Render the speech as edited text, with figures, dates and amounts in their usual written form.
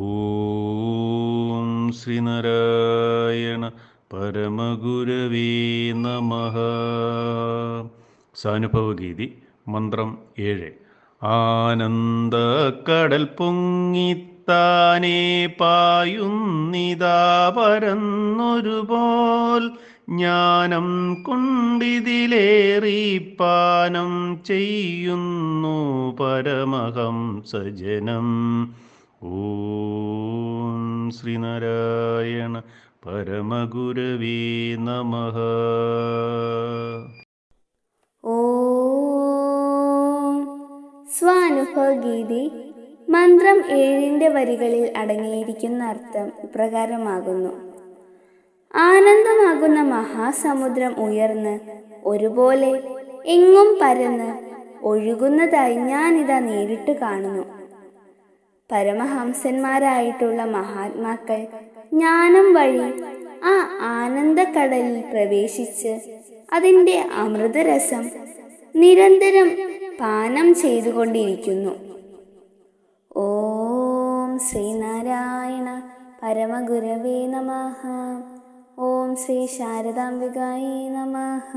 ഓം ശ്രീനാരായണ പരമഗുരവേ നമഃ. സാനുഭവഗീതി മന്ത്രം 7. ആനന്ദക്കടൽ പൊങ്ങിത്താനേ പായുന്നിതാ പരന്നൊരുപോൽ ജ്ഞാനം കൊണ്ടിതിലേറിപ്പാനം ചെയ്യുന്നു പരമഹംസജനം. ഓം ശ്രീനാരായണ പരമഗുരവേ നമഃ. ഓം സ്വാനുഭവഗീതി മന്ത്രം 7 വരികളിൽ അടങ്ങിയിരിക്കുന്ന അർത്ഥം ഇപ്രകാരമാകുന്നു. ആനന്ദമാകുന്ന മഹാസമുദ്രം ഉയർന്ന് ഒരുപോലെ എങ്ങും പരന്ന് ഒഴുകുന്നതായി ഞാനിതാ നേരിട്ട് കാണുന്നു. പരമഹംസന്മാരായിട്ടുള്ള മഹാത്മാക്കൾ ജ്ഞാനം വഴി ആ ആനന്ദക്കടലിൽ പ്രവേശിച്ച് അതിൻ്റെ അമൃതരസം നിരന്തരം പാനം ചെയ്തുകൊണ്ടിരിക്കുന്നു. ഓം ശ്രീനാരായണ പരമഗുരവേ നമഃ. ഓം ശ്രീ ശാരദാംബികായേ നമഃ.